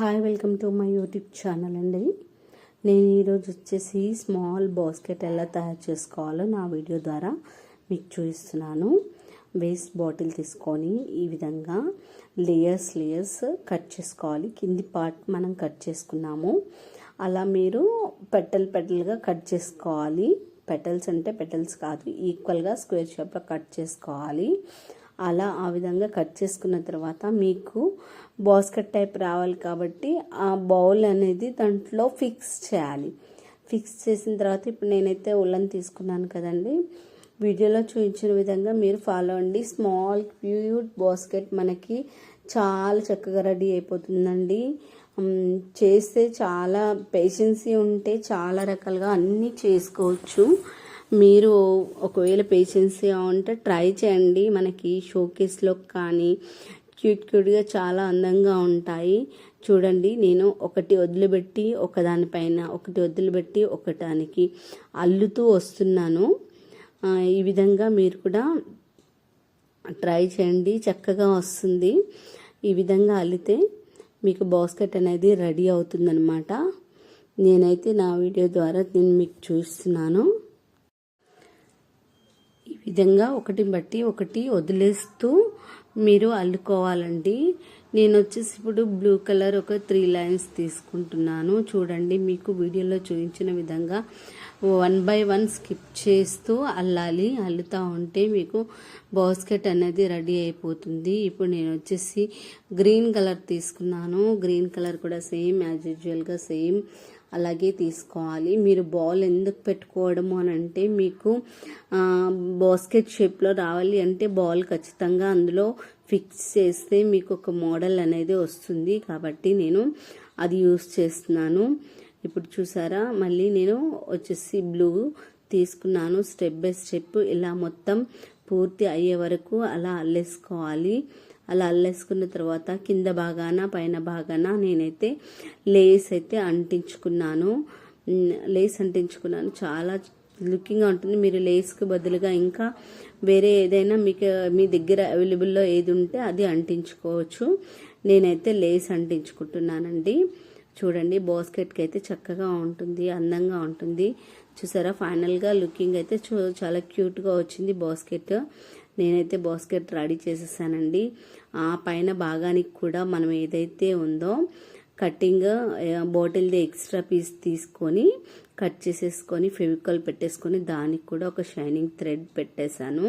Hi, welcome to my YouTube channel అండి. నేను ఈరోజు వచ్చేసి స్మాల్ బాస్కెట్ ఎలా తయారు చేసుకోవాలో నా వీడియో ద్వారా మీకు చూపిస్తున్నాను. వేస్ట్ బాటిల్ తీసుకొని ఈ విధంగా లేయర్స్ కట్ చేసుకోవాలి. కింది పార్ట్ మనం కట్ చేసుకున్నాము. అలా మీరు పెటల్గా కట్ చేసుకోవాలి. పెటల్స్ అంటే పెటల్స్ కాదు, ఈక్వల్గా స్క్వేర్ షేప్లో కట్ చేసుకోవాలి. అలా ఆ విధంగా కట్ చేసుకున్న తర్వాత మీకు బాస్కెట్ టైప్ రావాలి కాబట్టి ఆ బౌల్ అనేది దాంట్లో ఫిక్స్ చేయాలి. ఫిక్స్ చేసిన తర్వాత ఇప్పుడు నేనైతే ఉల్లన్ తీసుకున్నాను కదండి, వీడియోలో చూపించిన విధంగా మీరు ఫాలో అవ్వండి. స్మాల్ క్యూట్ బాస్కెట్ మనకి చాలా చక్కగా రెడీ అయిపోతుందండి. చేస్తే చాలా పేషెన్సీ ఉంటే చాలా రకాలుగా అన్నీ చేసుకోవచ్చు. మీరు ఒకవేళ పేషెన్సీగా ఉంటే ట్రై చేయండి. మనకి షోకేస్లో కానీ క్యూట్గా చాలా అందంగా ఉంటాయి. చూడండి, నేను ఒకటి వదిలిపెట్టి ఒకదానికి అల్లుతూ వస్తున్నాను. ఈ విధంగా మీరు కూడా ట్రై చేయండి, చక్కగా వస్తుంది. ఈ విధంగా అల్లితే మీకు బాస్కెట్ అనేది రెడీ అవుతుందన్నమాట. నేనైతే నా వీడియో ద్వారా నేను మీకు చూస్తున్నాను. ఈ విధంగా ఒకటి బట్టి ఒకటి వదిలేస్తూ మీరు అల్లుకోవాలండి. నేను వచ్చేసి ఇప్పుడు బ్లూ కలర్ ఒక 3 లైన్స్ తీసుకుంటున్నాను. చూడండి, మీకు వీడియోలో చూపించిన విధంగా 1 by 1 స్కిప్ చేస్తూ అల్లాలి. అల్లుతూ ఉంటే మీకు బాస్కెట్ అనేది రెడీ అయిపోతుంది. ఇప్పుడు నేను వచ్చేసి గ్రీన్ కలర్ తీసుకున్నాను. గ్రీన్ కలర్ కూడా సేమ్ యాజ్ యూజువల్గా సేమ్ అలాగే తీసుకోవాలి. మీరు బాల్ ఎందుకు పెట్టుకోవడము అని అంటే, మీకు బాస్కెట్ షేప్లో రావాలి అంటే బాల్ ఖచ్చితంగా అందులో ఫిక్స్ చేస్తే మీకు ఒక మోడల్ అనేది వస్తుంది. కాబట్టి నేను అది యూస్ చేస్తున్నాను. ఇప్పుడు చూసారా, మళ్ళీ నేను వచ్చేసి బ్లూ తీసుకున్నాను. స్టెప్ బై స్టెప్ ఇలా మొత్తం పూర్తి అయ్యే వరకు అలా అల్లేసుకోవాలి. అలా అల్లేసుకున్న తర్వాత కింద భాగాన పైన భాగాన నేనైతే లేస్ అయితే అంటించుకున్నాను. చాలా లుకింగ్గా ఉంటుంది. మీరు లేస్కి బదులుగా ఇంకా వేరే ఏదైనా మీ దగ్గర అవైలబుల్లో ఏది ఉంటే అది అంటించుకోవచ్చు. నేనైతే లేస్ అంటించుకుంటున్నానండి. చూడండి, బాస్కెట్కి అయితే చక్కగా ఉంటుంది, అందంగా ఉంటుంది. చూసారా, ఫైనల్గా లుకింగ్ అయితే చాలా క్యూట్గా వచ్చింది బాస్కెట్. నేనైతే బాస్కెట్ రెడీ చేసేసానండి. ఆ పైన భాగానికి కూడా మనం ఏదైతే ఉందో కటింగ్ బాటిల్ది ఎక్స్ట్రా పీస్ తీసుకొని కట్ చేసేసుకొని ఫెవికాల్ పెట్టేసుకొని దానికి కూడా ఒక షైనింగ్ థ్రెడ్ పెట్టేశాను.